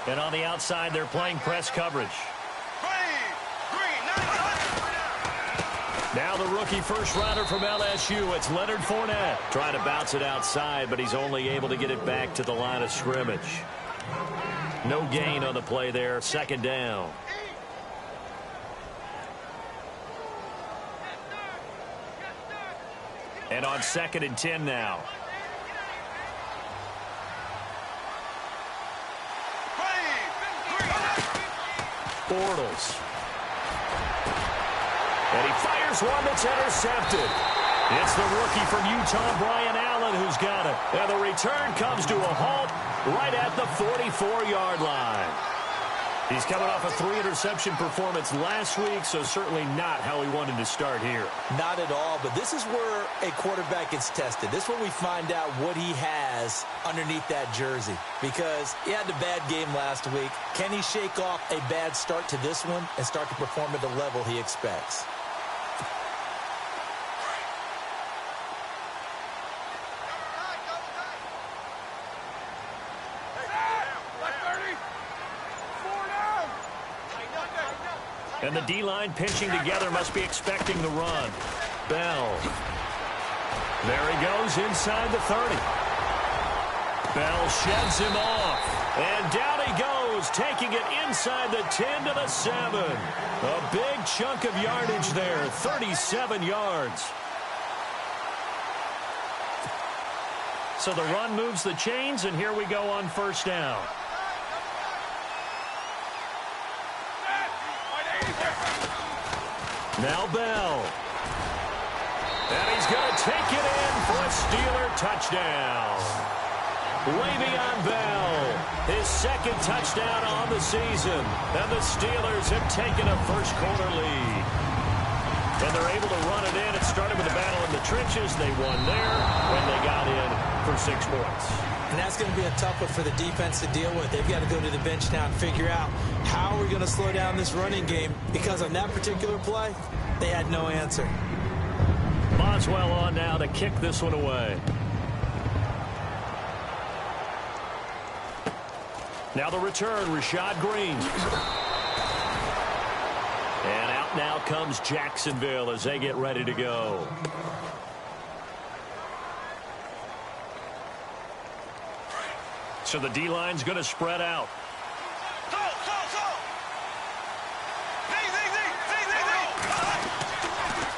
And on the outside, they're playing press coverage. Now the rookie first-rounder from LSU, it's Leonard Fournette. Trying to bounce it outside, but he's only able to get it back to the line of scrimmage. No gain on the play there, second down. And on 2nd and 10 now. Bortles. And he fires one that's intercepted. It's the rookie from Utah, Brian Allen, who's got it. And the return comes to a halt right at the 44-yard line. He's coming off a 3-interception performance last week, so certainly not how he wanted to start here. Not at all, but this is where a quarterback gets tested. This is where we find out what he has underneath that jersey. Because he had a bad game last week. Can he shake off a bad start to this one and start to perform at the level he expects? And the D-line pinching together must be expecting the run. Bell. There he goes inside the 30. Bell sheds him off. And down he goes, taking it inside the 10 to the 7. A big chunk of yardage there, 37 yards. So the run moves the chains, and here we go on first down. Now Bell. And he's going to take it in for a Steeler touchdown. Le'Veon Bell, his second touchdown on the season. And the Steelers have taken a first-quarter lead. And they're able to run it in. It started with a battle in the trenches. They won there when they got in for 6 points. And that's going to be a tough one for the defense to deal with. They've got to go to the bench now and figure out how we're going to slow down this running game, because on that particular play, they had no answer. Boswell on now to kick this one away. Now the return, Rashad Green. And out now comes Jacksonville as they get ready to go. So the D-line's going to spread out.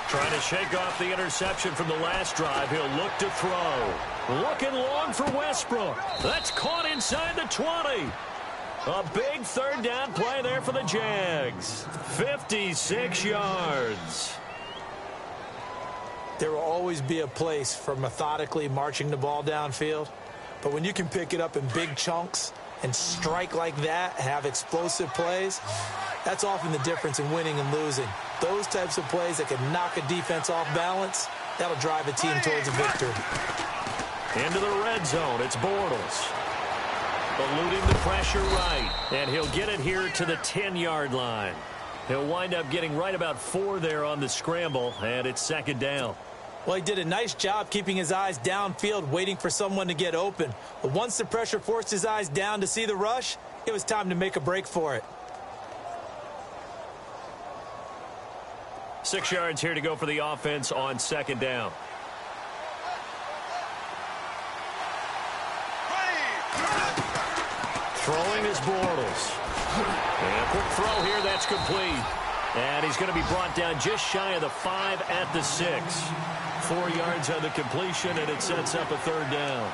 Trying to shake off the interception from the last drive. He'll look to throw. Looking long for Westbrook. That's caught inside the 20. A big third down play there for the Jags. 56 yards. There will always be a place for methodically marching the ball downfield. But when you can pick it up in big chunks and strike like that, have explosive plays, that's often the difference in winning and losing. Those types of plays that can knock a defense off balance, that'll drive a team towards a victory. Into the red zone, it's Bortles. Eluding the pressure right, and he'll get it here to the 10-yard line. He'll wind up getting right about 4 there on the scramble, and it's second down. Well, he did a nice job keeping his eyes downfield, waiting for someone to get open. But once the pressure forced his eyes down to see the rush, it was time to make a break for it. 6 yards here to go for the offense on second down. Throwing is Bortles. And a quick throw here, that's complete. And he's going to be brought down just shy of the 5 at the 6. 4 yards on the completion, and it sets up a third down.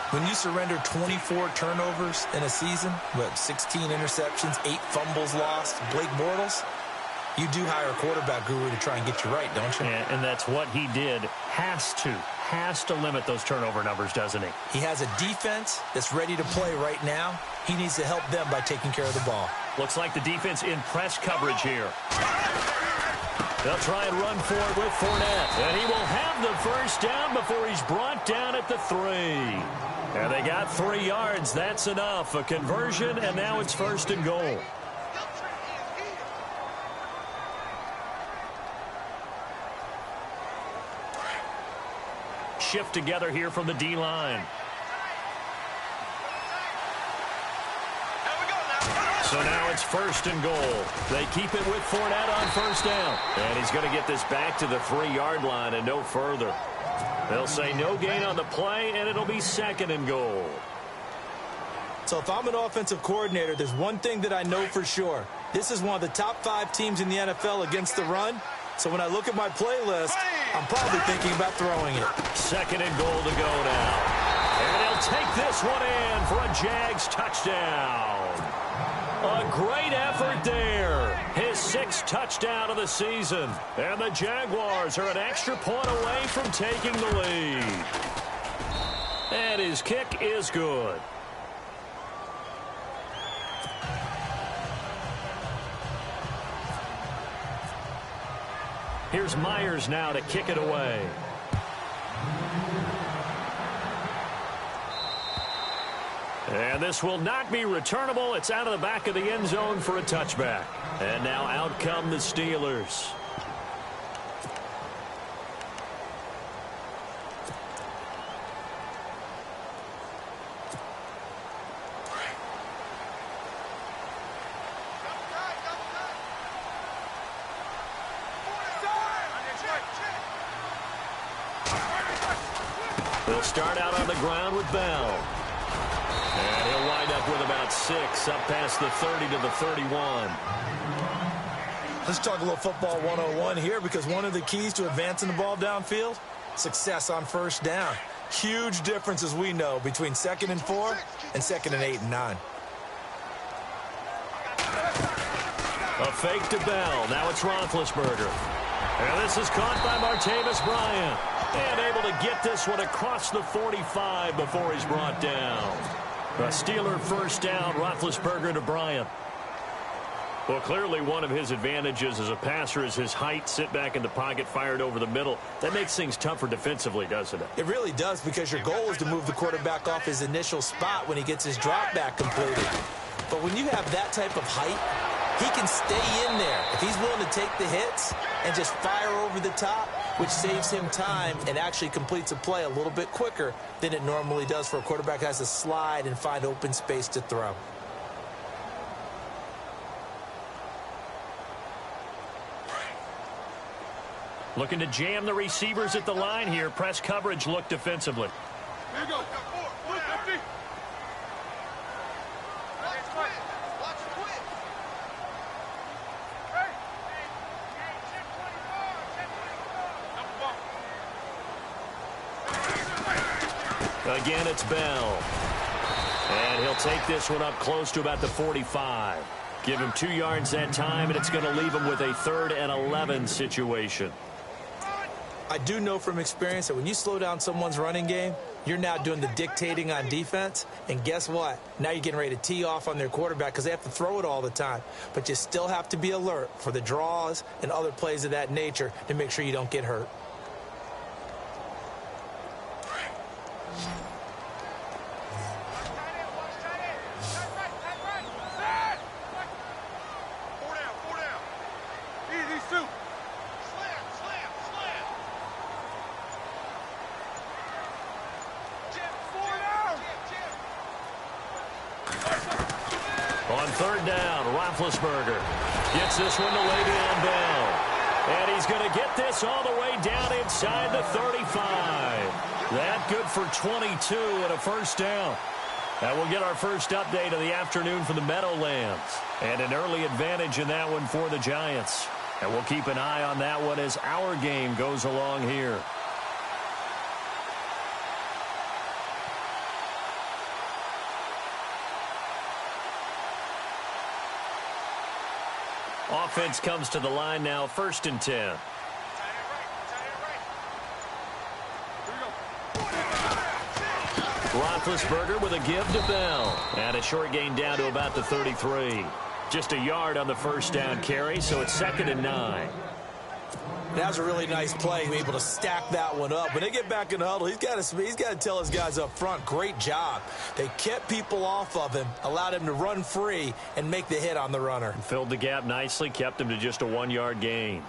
When you surrender 24 turnovers in a season, with 16 interceptions, 8 fumbles lost, Blake Bortles, you do hire a quarterback guru to try and get you right, don't you? And that's what he did. Has to limit those turnover numbers, doesn't he? He has a defense that's ready to play right now. He needs to help them by taking care of the ball. Looks like the defense in press coverage here. They'll try and run for it with Fournette. And he will have the first down before he's brought down at the 3. And they got 3 yards. That's enough. A conversion, and now it's first and goal. Shift together here from the D-line. Here we go. So now it's 1st and goal. They keep it with Fournette on 1st down. And he's going to get this back to the 3-yard line and no further. They'll say no gain on the play, and it'll be 2nd and goal. So if I'm an offensive coordinator, there's one thing that I know for sure. This is one of the top 5 teams in the NFL against the run. So when I look at my playlist, I'm probably thinking about throwing it. 2nd and goal to go now. And he'll take this one in for a Jags touchdown. A great effort there. His 6th touchdown of the season. And the Jaguars are an extra point away from taking the lead. And his kick is good. Here's Myers now to kick it away. And this will not be returnable. It's out of the back of the end zone for a touchback. And now out come the Steelers. They'll start out on the ground with Bell. And he'll wind up with about 6 up past the 30 to the 31. Let's talk a little football 101 here, because one of the keys to advancing the ball downfield, success on 1st down. Huge difference, as we know, between 2nd and 4 and 2nd and 8 and 9. A fake to Bell. Now it's Roethlisberger. And this is caught by Martavis Bryant. And able to get this one across the 45 before he's brought down. A Steeler 1st down, Roethlisberger to Bryant. Well, clearly one of his advantages as a passer is his height. Sit back in the pocket, fired over the middle. That makes things tougher defensively, doesn't it? It really does, because your goal is to move the quarterback off his initial spot when he gets his drop back completed. But when you have that type of height, he can stay in there. If he's willing to take the hits and just fire over the top, which saves him time and actually completes a play a little bit quicker than it normally does for a quarterback who has to slide and find open space to throw. Looking to jam the receivers at the line here. Press coverage look defensively. Here you go. Look, lefty. Again, it's Bell. And he'll take this one up close to about the 45. Give him 2 yards that time, and it's going to leave him with a 3rd and 11 situation. I do know from experience that when you slow down someone's running game, you're now doing the dictating on defense. And guess what? Now you're getting ready to tee off on their quarterback because they have to throw it all the time. But you still have to be alert for the draws and other plays of that nature to make sure you don't get hurt. On 3rd down, Roethlisberger gets this one to Le'Veon Bell. And he's going to get this all the way down inside the 35. That good for 22 and a 1st down. And we'll get our first update of the afternoon for the Meadowlands. And an early advantage in that one for the Giants. And we'll keep an eye on that one as our game goes along here. Offense comes to the line now, 1st and 10. Roethlisberger with a give to Bell. And a short gain down to about the 33. Just a yard on the 1st down carry, so it's 2nd and 9. That was a really nice play, able to stack that one up. When they get back in the huddle, he's got to tell his guys up front, great job. They kept people off of him, allowed him to run free and make the hit on the runner. Filled the gap nicely, kept him to just a 1-yard gain.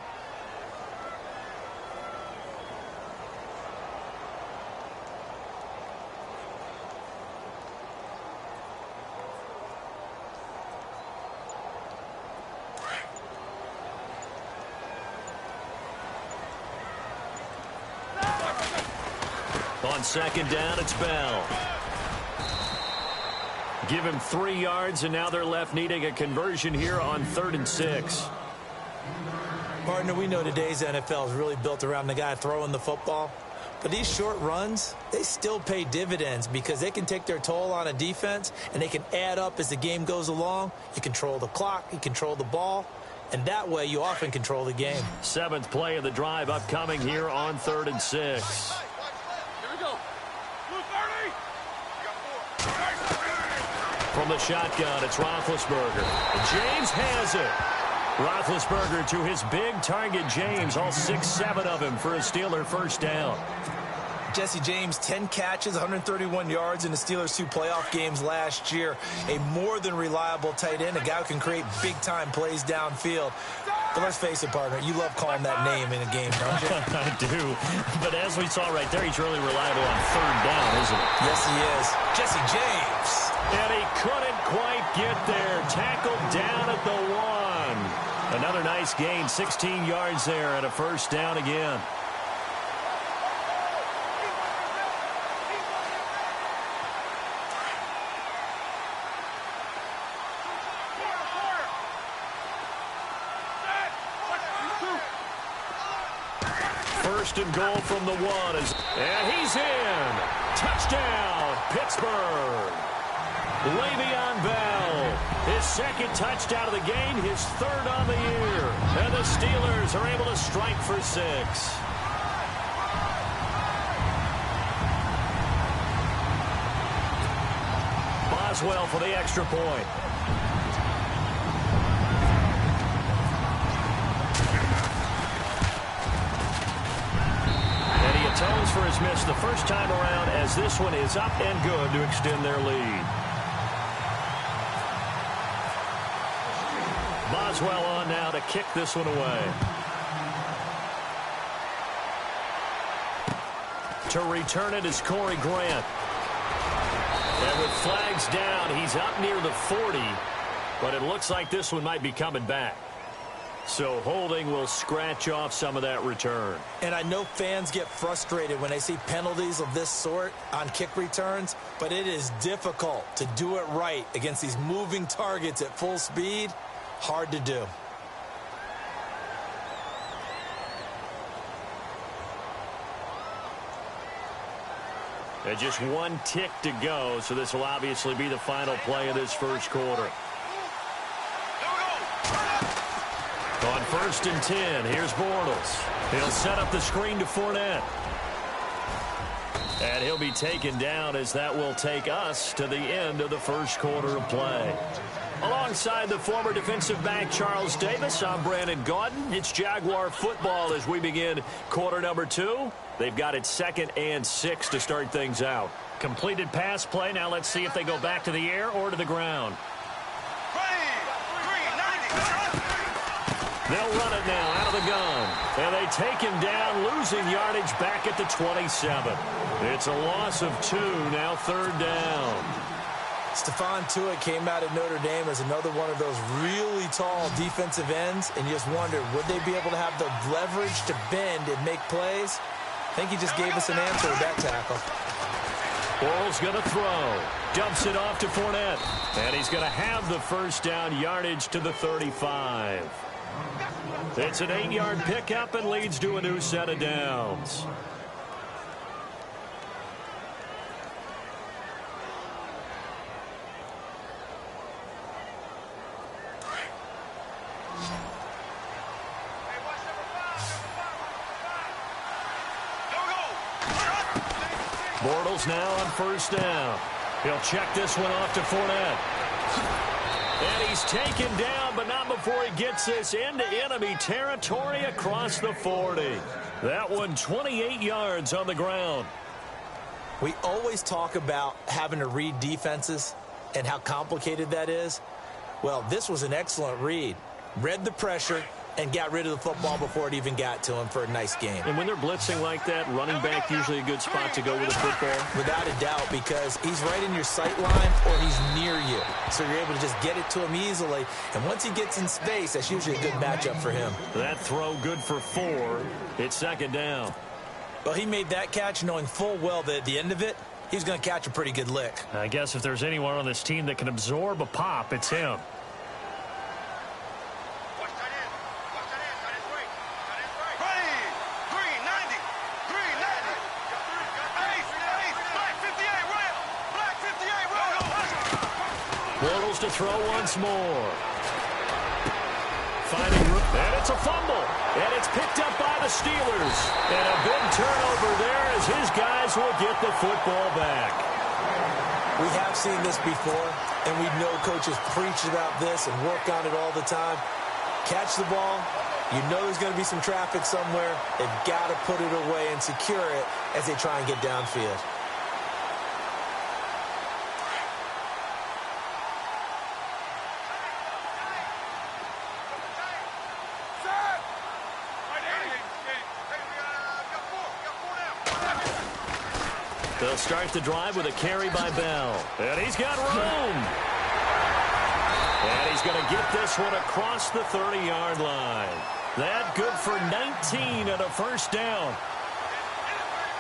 On second down, it's Bell. Give him 3 yards, and now they're left needing a conversion here on 3rd and 6. Partner, we know today's NFL is really built around the guy throwing the football. But these short runs, they still pay dividends because they can take their toll on a defense, and they can add up as the game goes along. You control the clock, you control the ball, and that way you often control the game. 7th play of the drive upcoming here on 3rd and 6. Here we go. Blue 30. From the shotgun, it's Roethlisberger. James has it. Roethlisberger to his big target, James, all 6-7 of him for a Steeler first down. Jesse James, 10 catches, 131 yards in the Steelers' 2 playoff games last year. A more than reliable tight end, a guy who can create big-time plays downfield. But let's face it, partner, you love calling that name in a game, don't you? I do. But as we saw right there, he's really reliable on 3rd down, isn't he? Yes, he is. Jesse James. And he couldn't quite get there. Tackled down at the 1. Another nice gain, 16 yards there and a first down again. First and goal from the 1. And he's in. Touchdown, Pittsburgh. Le'Veon Bell, his 2nd touchdown of the game, his 3rd on the year. And the Steelers are able to strike for 6. Boswell for the extra point. And he atones for his miss the first time around as this one is up and good to extend their lead. Boswell on now to kick this one away. To return it is Corey Grant. And with flags down, he's up near the 40. But it looks like this one might be coming back. So holding will scratch off some of that return. And I know fans get frustrated when they see penalties of this sort on kick returns, but it is difficult to do it right against these moving targets at full speed. Hard to do. And just 1 tick to go, so this will obviously be the final play of this first quarter. On 1st and 10, here's Bortles. He'll set up the screen to Fournette. And he'll be taken down as that will take us to the end of the first quarter of play. Alongside the former defensive back Charles Davis, I'm Brandon Gaudin. It's Jaguar football as we begin quarter number 2. They've got it 2nd and 6 to start things out. Completed pass play. Now let's see if they go back to the air or to the ground. They'll run it now out of the gun. And they take him down, losing yardage back at the 27. It's a loss of 2, now 3rd down. Stephon Tuitt came out of Notre Dame as another one of those really tall defensive ends, and you just wondered, would they be able to have the leverage to bend and make plays? I think he just gave us an answer with that tackle. Bortles going to throw. Dumps it off to Fournette. And he's going to have the first down, yardage to the 35. It's an 8-yard pickup and leads to a new set of downs. Bortles now on 1st down. He'll check this one off to Fournette. And he's taken down, but not before he gets this into enemy territory across the 40. That one 28 yards on the ground. We always talk about having to read defenses and how complicated that is. Well, this was an excellent read. Read the pressure and got rid of the football before it even got to him for a nice game. And when they're blitzing like that, running back usually a good spot to go with the football? Without a doubt, because he's right in your sight line or he's near you. So you're able to just get it to him easily. And once he gets in space, that's usually a good matchup for him. That throw good for 4. It's 2nd down. Well, he made that catch knowing full well that at the end of it, he was going to catch a pretty good lick. I guess if there's anyone on this team that can absorb a pop, it's him. Bortles to throw once more. Finding room, and it's a fumble. And it's picked up by the Steelers. And a big turnover there as his guys will get the football back. We have seen this before, and we know coaches preach about this and work on it all the time. Catch the ball. You know there's going to be some traffic somewhere. They've got to put it away and secure it as they try and get downfield. They'll start the drive with a carry by Bell. And he's got room. And he's going to get this one across the 30-yard line. That good for 19 and a first down.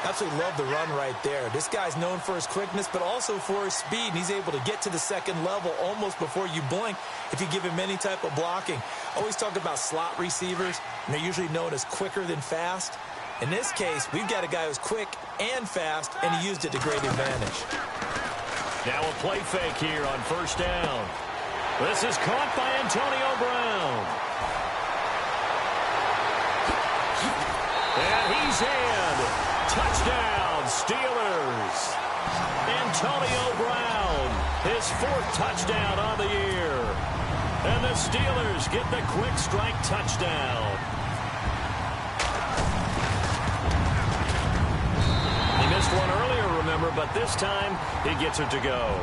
Absolutely love the run right there. This guy's known for his quickness, but also for his speed. He's able to get to the second level almost before you blink if you give him any type of blocking. Always talk about slot receivers, and they're usually known as quicker than fast. In this case, we've got a guy who's quick and fast, and he used it to great advantage. Now a play fake here on first down. This is caught by Antonio Brown. And he's in. Touchdown, Steelers. Antonio Brown, his 4th touchdown on the year. And the Steelers get the quick strike touchdown. Missed one earlier, remember, but this time he gets it to go.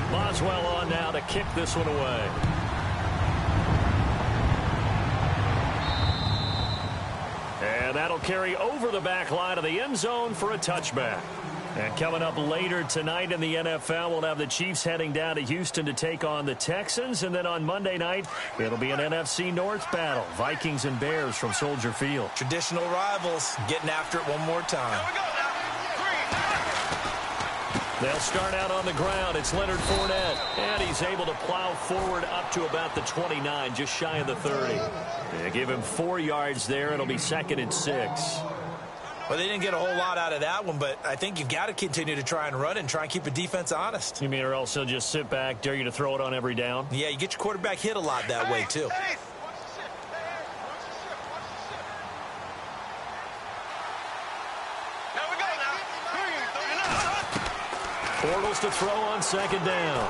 Boswell on now to kick this one away. And that'll carry over the back line of the end zone for a touchback. And coming up later tonight in the NFL, we'll have the Chiefs heading down to Houston to take on the Texans. And then on Monday night, it'll be an NFC North battle. Vikings and Bears from Soldier Field. Traditional rivals getting after it one more time. They'll start out on the ground. It's Leonard Fournette. And he's able to plow forward up to about the 29, just shy of the 30. They give him 4 yards there. It'll be 2nd and 6. Well, they didn't get a whole lot out of that one, but I think you've got to continue to try and run and try and keep the defense honest. You mean or else he'll just sit back, dare you to throw it on every down? Yeah, you get your quarterback hit a lot that way, too. Bortles to throw on 2nd down.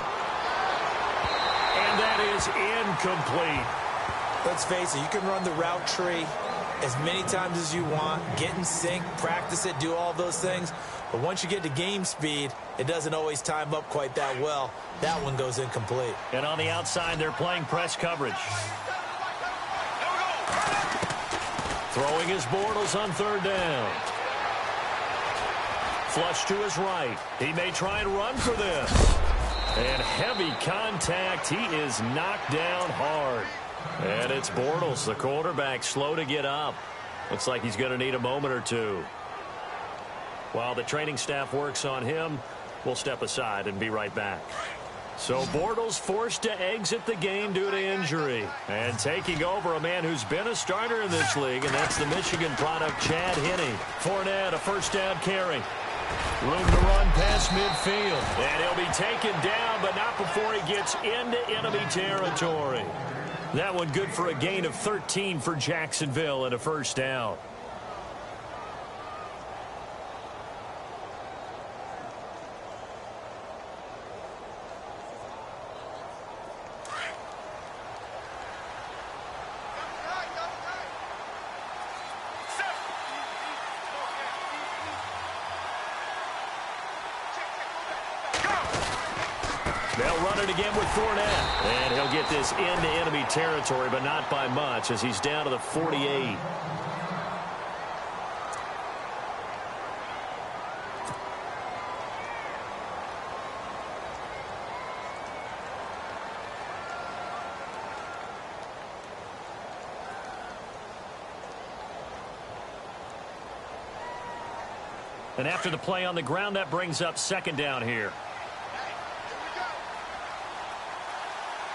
And that is incomplete. Let's face it, you can run the route tree as many times as you want, get in sync, practice it, do all those things. But once you get to game speed, it doesn't always time up quite that well. That one goes incomplete. And on the outside, they're playing press coverage. Throwing his Bortles on 3rd down. Flush to his right. He may try and run for this. And heavy contact. He is knocked down hard. And it's Bortles, the quarterback, slow to get up. Looks like he's going to need a moment or two. While the training staff works on him, we'll step aside and be right back. So Bortles forced to exit the game due to injury. And taking over a man who's been a starter in this league, and that's the Michigan product, Chad Henne. Fournette, a first down carry. Room to run past midfield. And he'll be taken down, but not before he gets into enemy territory. That one good for a gain of 13 for Jacksonville and a first down. They'll run it again with Fournette. And he'll get this into enemy territory, but not by much as he's down to the 48. And after the play on the ground, that brings up second down here.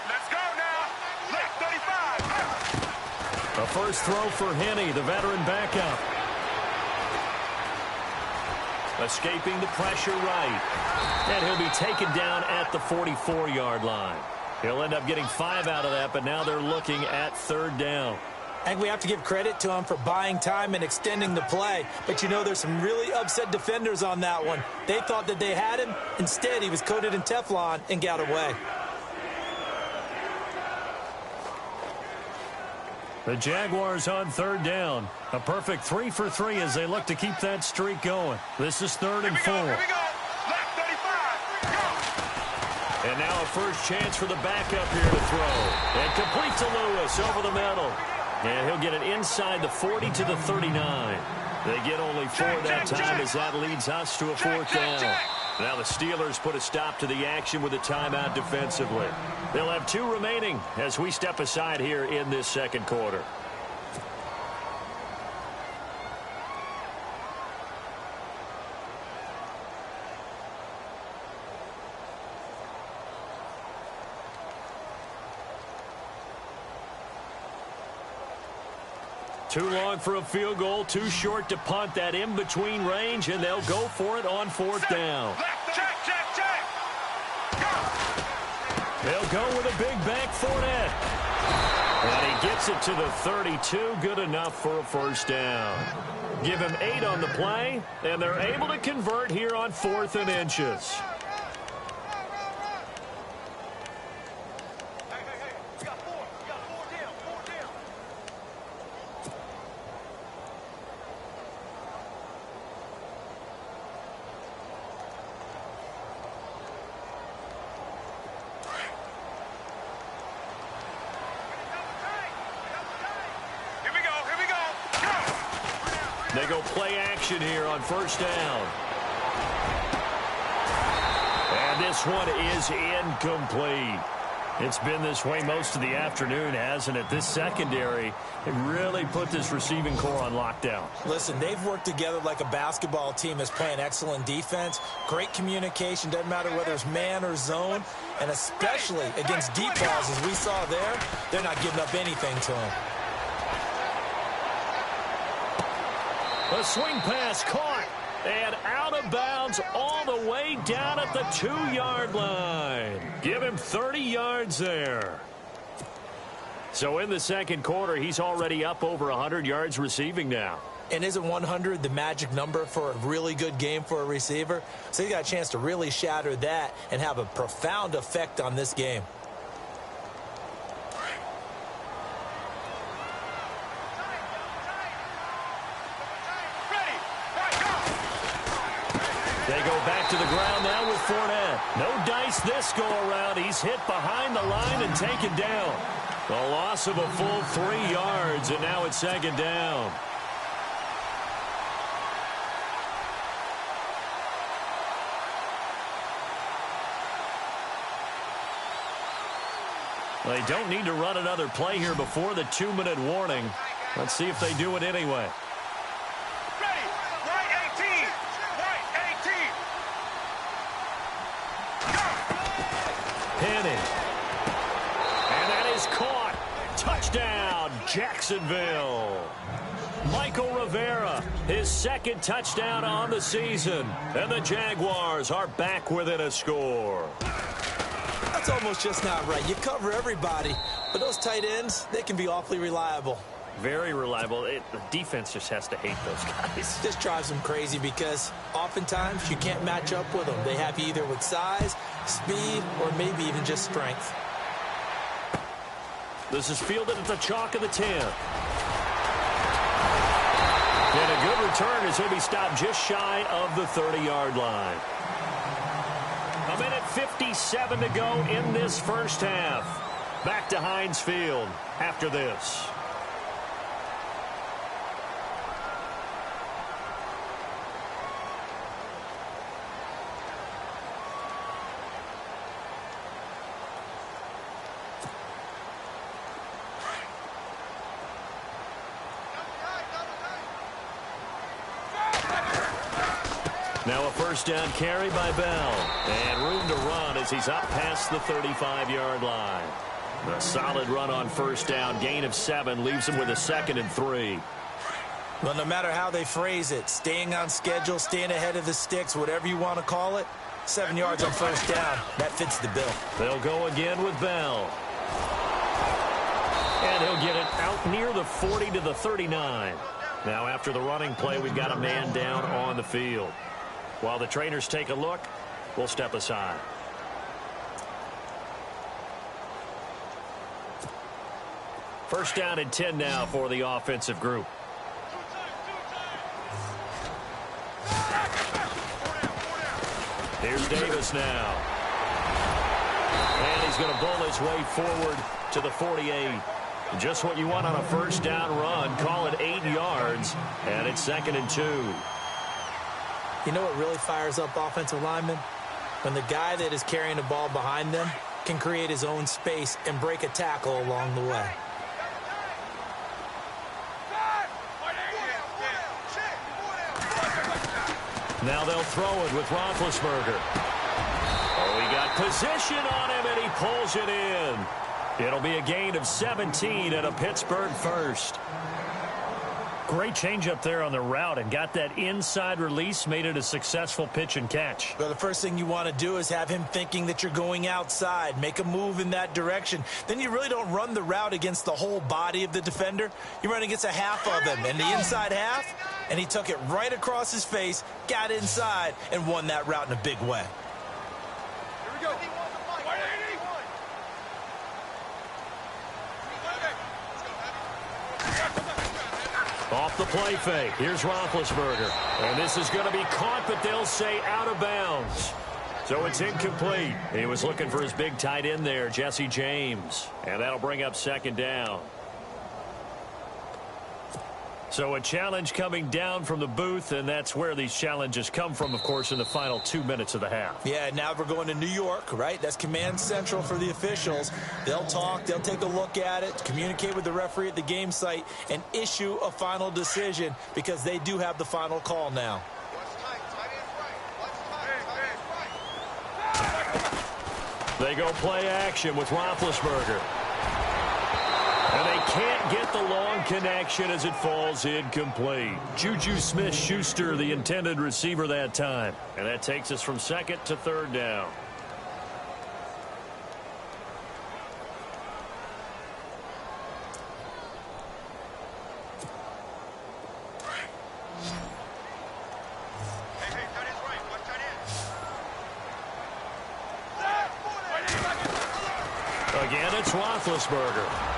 Let's go now. Left 35. A first throw for Henne, the veteran backup. Escaping the pressure right. And he'll be taken down at the 44-yard line. He'll end up getting 5 out of that, but now they're looking at third down. I think we have to give credit to him for buying time and extending the play. But, you know, there's some really upset defenders on that one. They thought that they had him. Instead, he was coated in Teflon and got away. The Jaguars on third down. A perfect 3 for 3 as they look to keep that streak going. This is 3rd and 4. Here we go. Left 35. Go. And now a first chance for the backup here to throw. And complete to Lewis over the middle. And he'll get it inside the 40 to the 39. They get only 4 that time as that leads us to a 4th down. Now the Steelers put a stop to the action with a timeout defensively. They'll have 2 remaining as we step aside here in this second quarter. Too long for a field goal, too short to punt that in-between range, and they'll go for it on 4th down. Check, check, check. They'll go with a big back Fournette. And he gets it to the 32, good enough for a first down. Give him 8 on the play, and they're able to convert here on 4th and inches. They go play action here on first down. And this one is incomplete. It's been this way most of the afternoon, hasn't it? This secondary, it really put this receiving core on lockdown. Listen, they've worked together like a basketball team that's playing excellent defense. Great communication, doesn't matter whether it's man or zone. And especially against deep balls, as we saw there, they're not giving up anything to them. A swing pass caught and out of bounds all the way down at the 2-yard line. Give him 30 yards there. So in the second quarter, he's already up over 100 yards receiving now. And isn't 100 the magic number for a really good game for a receiver? So he got a chance to really shatter that and have a profound effect on this game. They go back to the ground now with Fournette. No dice this go-around. He's hit behind the line and taken down. A loss of a full 3 yards, and now it's second down. They don't need to run another play here before the 2-minute warning. Let's see if they do it anyway. Henne. And that is caught. Touchdown, Jacksonville. Michael Rivera, his 2nd touchdown on the season. And the Jaguars are back within a score. That's almost just not right. You cover everybody, but those tight ends, they can be awfully reliable. Very reliable. The defense just has to hate those guys. This drives them crazy because oftentimes you can't match up with them. They have you either with size, speed, or maybe even just strength. This is fielded at the chalk of the 10. And a good return as he'll be stopped just shy of the 30-yard line. 1:57 to go in this first half. Back to Heinz Field after this. Now a first down carry by Bell. And room to run as he's up past the 35-yard line. A solid run on first down. Gain of 7 leaves him with a 2nd and 3. Well, no matter how they phrase it, staying on schedule, staying ahead of the sticks, whatever you want to call it, 7 yards on first down, that fits the bill. They'll go again with Bell. And he'll get it out near the 40 to the 39. Now after the running play, we've got a man down on the field. While the trainers take a look, we'll step aside. First down and 10 now for the offensive group. Here's Davis now. And he's going to bowl his way forward to the 48. Just what you want on a first down run. Call it 8 yards, and it's 2nd and 2. You know what really fires up offensive linemen? When the guy that is carrying the ball behind them can create his own space and break a tackle along the way. Now they'll throw it with Roethlisberger. Oh, he got position on him, and he pulls it in. It'll be a gain of 17 and a Pittsburgh first. Great change up there on the route and got that inside release, made it a successful pitch and catch. Well, the first thing you want to do is have him thinking that you're going outside, make a move in that direction. Then you really don't run the route against the whole body of the defender. You run against a half of him, and the inside half, and he took it right across his face, got inside, and won that route in a big way. Here we go. Off the play fake. Here's Roethlisberger. And this is going to be caught, but they'll say out of bounds. So it's incomplete. He was looking for his big tight end there, Jesse James. And that'll bring up 2nd down. So a challenge coming down from the booth, and that's where these challenges come from, of course, in the final 2 minutes of the half. Yeah, now we're going to New York, right? That's command central for the officials. They'll talk, they'll take a look at it, communicate with the referee at the game site, and issue a final decision because they do have the final call now. They go play action with Roethlisberger. And they can't get the long connection as it falls incomplete. Juju Smith-Schuster, the intended receiver that time. And that takes us from 2nd to 3rd down. Again, it's Roethlisberger.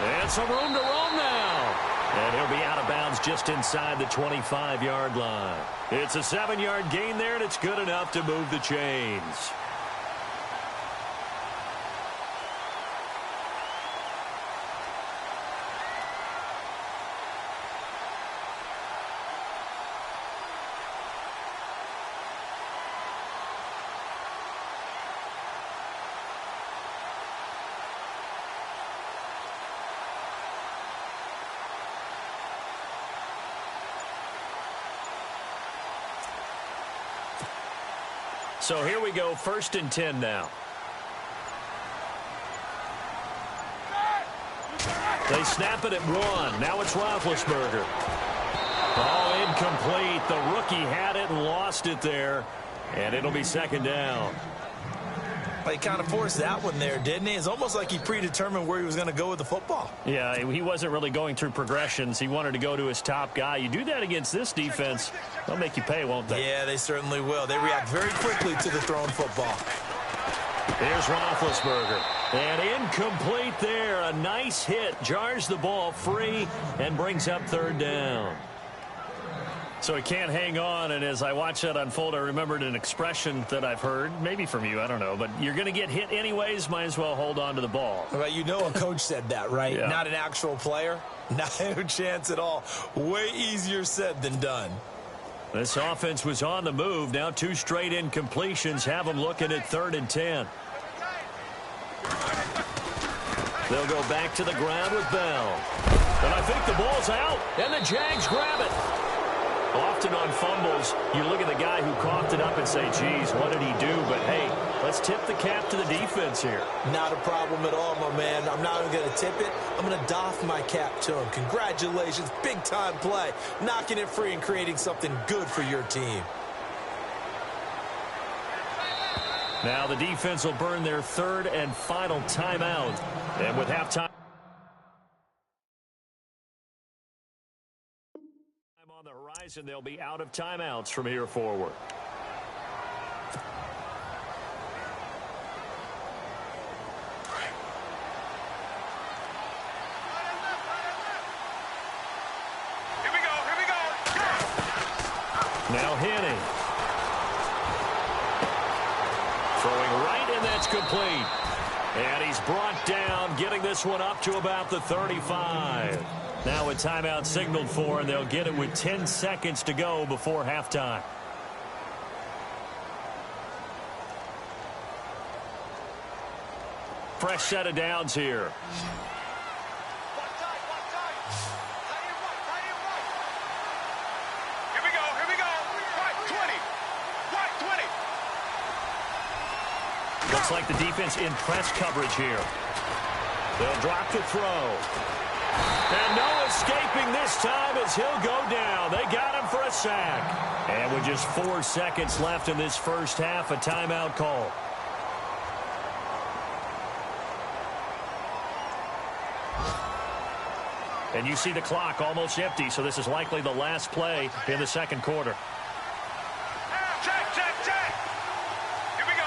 And some room to roam now. And he'll be out of bounds just inside the 25-yard line. It's a 7-yard gain there, and it's good enough to move the chains. So here we go, 1st and 10 now. They snap it at 1. Now it's Roethlisberger. Oh, incomplete. The rookie had it and lost it there. And it'll be 2nd down. He kind of forced that one there, didn't he? It's almost like he predetermined where he was going to go with the football. Yeah, he wasn't really going through progressions. He wanted to go to his top guy. You do that against this defense, they'll make you pay, won't they? Yeah, they certainly will. They react very quickly to the thrown football. Here's Roethlisberger. And incomplete there. A nice hit. Jars the ball free and brings up 3rd down. So he can't hang on, and as I watch that unfold, I remembered an expression that I've heard, maybe from you, I don't know, but you're going to get hit anyways, might as well hold on to the ball. Well, you know a coach said that, right? Yeah. Not an actual player. Not a chance at all. Way easier said than done. This offense was on the move. Now 2 straight incompletions have them looking at 3rd and 10. They'll go back to the ground with Bell. And I think the ball's out, and the Jags grab it. Often on fumbles, you look at the guy who coughed it up and say, geez, what did he do? But, hey, let's tip the cap to the defense here. Not a problem at all, my man. I'm not even going to tip it. I'm going to doff my cap to him. Congratulations. Big-time play. Knocking it free and creating something good for your team. Now the defense will burn their third and final timeout. And with halftime on the horizon, they'll be out of timeouts from here forward. Here we go. Now Henning. Throwing right, and that's complete. And he's brought down, getting this one up to about the 35. Now a timeout signaled for, and they'll get it with 10 seconds to go before halftime. Fresh set of downs here. Here we go. Right 20. Right 20. Looks like the defense in press coverage here. They'll drop the throw. And no escaping this time as he'll go down. They got him for a sack. And with just 4 seconds left in this first half, a timeout call. And you see the clock almost empty, so this is likely the last play in the second quarter. Check. Here we go.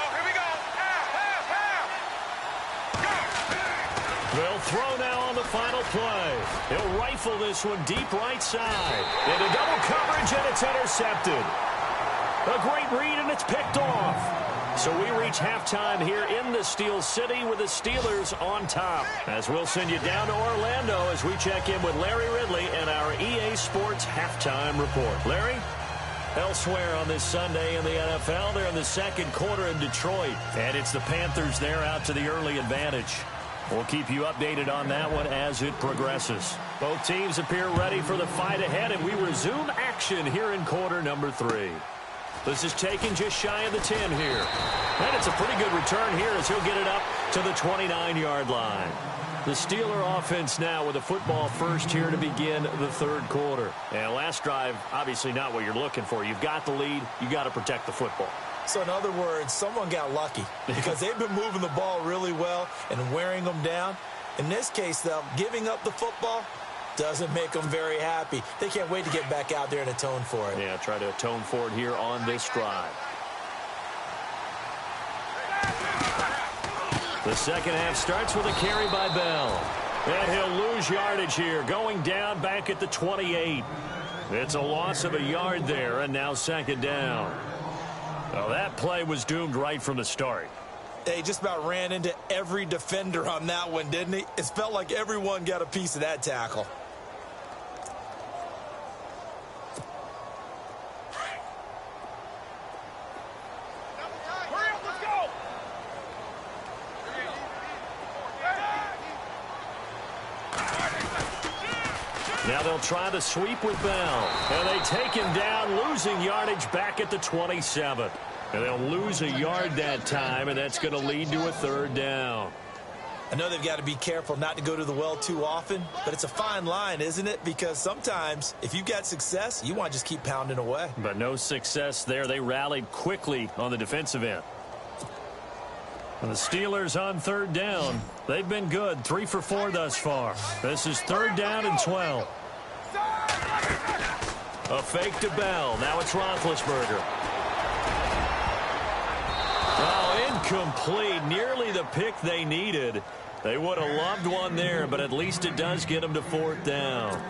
They'll throw now on the final play. He'll rifle this one deep right side. Into double coverage, and it's intercepted. A great read, and it's picked off. So we reach halftime here in the Steel City with the Steelers on top. As we'll send you down to Orlando as we check in with Larry Ridley and our EA Sports Halftime Report. Larry? Elsewhere on this Sunday in the NFL, they're in the second quarter in Detroit. And it's the Panthers there out to the early advantage. We'll keep you updated on that one as it progresses. Both teams appear ready for the fight ahead, and we resume action here in quarter number 3. This is taken just shy of the 10 here. And it's a pretty good return here as he'll get it up to the 29-yard line. The Steeler offense now with a football first here to begin the third quarter. And last drive, obviously not what you're looking for. You've got the lead. You got to protect the football. So in other words, someone got lucky because they've been moving the ball really well and wearing them down. In this case, though, giving up the football doesn't make them very happy. They can't wait to get back out there and atone for it. Yeah, try to atone for it here on this drive. The second half starts with a carry by Bell. And he'll lose yardage here, going down back at the 28. It's a loss of a yard there, and now second down. Well, that play was doomed right from the start. They just about ran into every defender on that one, didn't he? It felt like everyone got a piece of that tackle. Hurry up, let's go. Now they'll try the sweep with Bell. And they take him down, losing yardage back at the 27. And they'll lose a yard that time, and that's going to lead to a third down. I know they've got to be careful not to go to the well too often, but it's a fine line, isn't it? Because sometimes if you've got success, you want to just keep pounding away. But no success there. They rallied quickly on the defensive end. And the Steelers on third down. They've been good, 3 for 4 thus far. This is third down and 12. A fake to Bell. Now it's Roethlisberger. Oh, incomplete. Nearly the pick they needed. They would have loved one there, but at least it does get them to fourth down.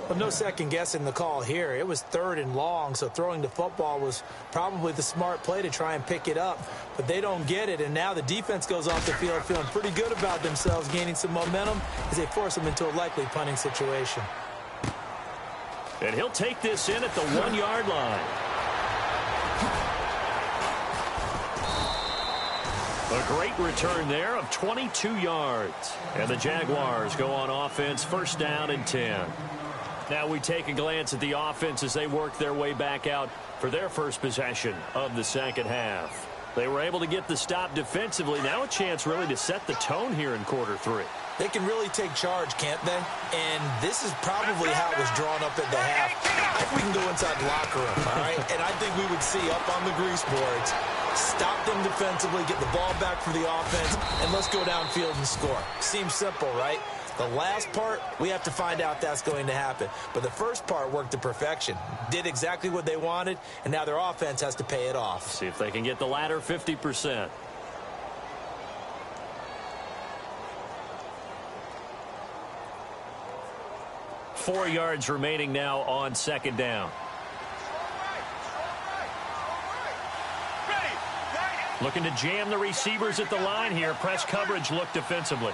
Well, no second guessing the call here. It was third and long, so throwing the football was probably the smart play to try and pick it up. But they don't get it, and now the defense goes off the field feeling pretty good about themselves, gaining some momentum as they force them into a likely punting situation. And he'll take this in at the 1-yard line. A great return there of 22 yards. And the Jaguars go on offense, first down and 10. Now we take a glance at the offense as they work their way back out for their first possession of the second half. They were able to get the stop defensively. Now a chance really to set the tone here in quarter three. They can really take charge, can't they? And this is probably how it was drawn up at the half. I think we can go inside the locker room, all right? And I think we would see up on the grease boards, stop them defensively, get the ball back for the offense, and let's go downfield and score. Seems simple, right? The last part, we have to find out that's going to happen. But the first part worked to perfection. Did exactly what they wanted, and now their offense has to pay it off. See if they can get the latter 50%. Four yards remaining now on second down. Looking to jam the receivers at the line here. Press coverage look defensively.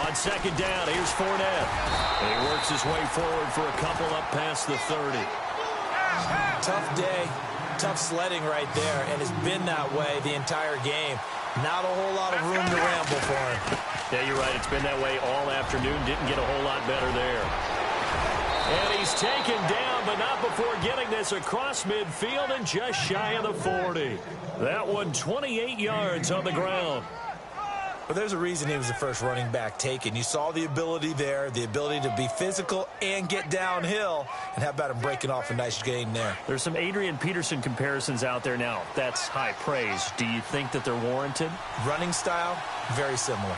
On second down, here's Fournette. And he works his way forward for a couple up past the 30. Tough day, tough sledding right there, and it's been that way the entire game. Not a whole lot of room to ramble for him. Yeah, you're right. It's been that way all afternoon. Didn't get a whole lot better there. And he's taken down, but not before getting this across midfield and just shy of the 40. That one 28 yards on the ground. But there's a reason he was the first running back taken. You saw the ability there, the ability to be physical and get downhill. And how about him breaking off a nice gain there? There's some Adrian Peterson comparisons out there now. That's high praise. Do you think that they're warranted? Running style, very similar.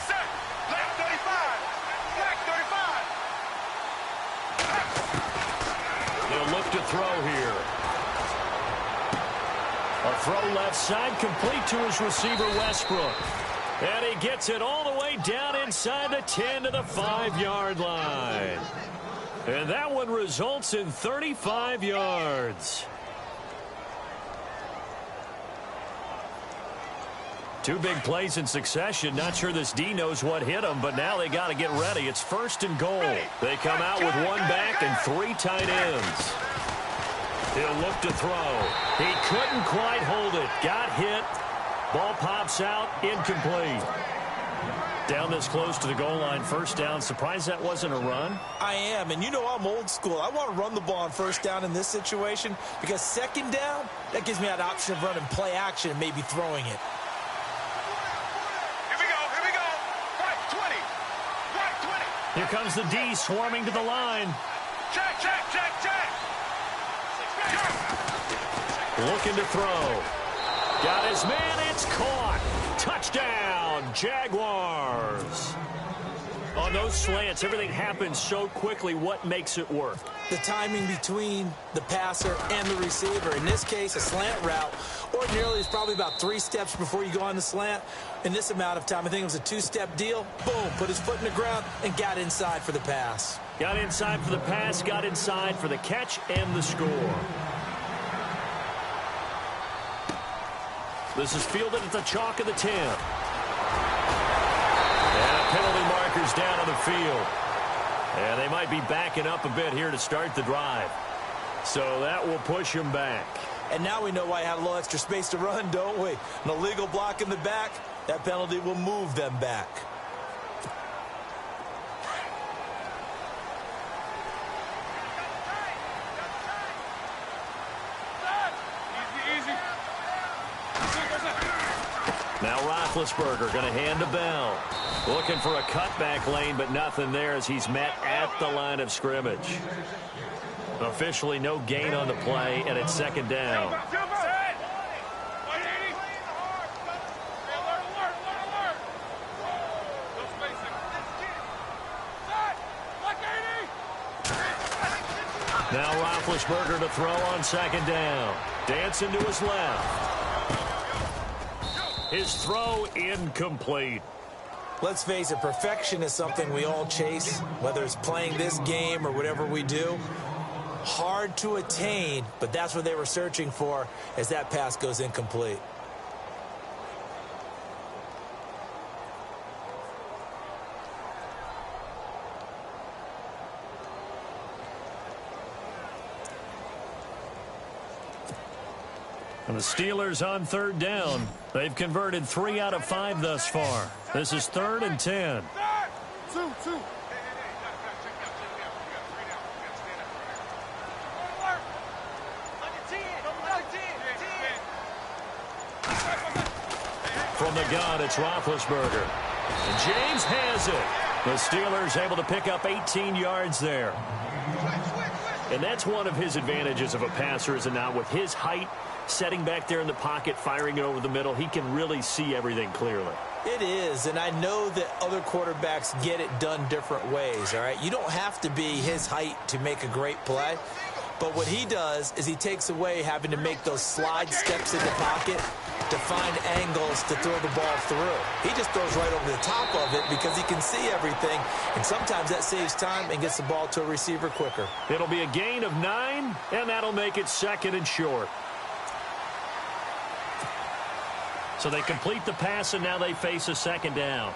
Black 35. Black 35. They'll look to throw here. A throw left side complete to his receiver, Westbrook. And he gets it all the way down inside the 10 to the 5-yard line. And that one results in 35 yards. Two big plays in succession. Not sure this D knows what hit him, but now they got to get ready. It's first and goal. They come out with one back and three tight ends. He'll look to throw. He couldn't quite hold it. Got hit. Ball pops out, incomplete. Down this close to the goal line, first down. Surprised that wasn't a run? I am, and you know I'm old school. I want to run the ball on first down in this situation because second down, that gives me that option of running play action and maybe throwing it. Here we go. Right 20. Right 20. Here comes the D swarming to the line. Check. Looking to throw. Got his man, it's caught. Touchdown, Jaguars. On those slants, everything happens so quickly. What makes it work? The timing between the passer and the receiver. In this case, a slant route. Ordinarily, it's probably about 3 steps before you go on the slant. In this amount of time, I think it was a 2-step deal. Boom, put his foot in the ground and got inside for the pass. Got inside for the pass, got inside for the catch and the score. This is fielded at the chalk of the 10. And penalty markers down on the field. And they might be backing up a bit here to start the drive. So that will push him back. And now we know why I had a little extra space to run, don't we? An illegal block in the back, that penalty will move them back. Easy. Now Roethlisberger going to hand to Bell. Looking for a cutback lane, but nothing there as he's met at the line of scrimmage. Officially no gain on the play, and it's second down. Now Roethlisberger to throw on second down. Dancing to his left. His throw incomplete. Let's face it, perfection is something we all chase, whether it's playing this game or whatever we do. Hard to attain, but that's what they were searching for as that pass goes incomplete. And the Steelers on third down. They've converted 3 out of 5 thus far. This is 3rd and 10. Two. from the gun, it's Roethlisberger. And James has it. The Steelers able to pick up 18 yards there. And that's one of his advantages of a passer, is it not? With his height, setting back there in the pocket, firing it over the middle, he can really see everything clearly. It is, and I know that other quarterbacks get it done different ways, all right? You don't have to be his height to make a great play, but what he does is he takes away having to make those slide steps in the pocket to find angles to throw the ball through. He just throws right over the top of it because he can see everything, and sometimes that saves time and gets the ball to a receiver quicker. It'll be a gain of 9, and that'll make it 2nd and short. So they complete the pass, and now they face a 2nd down.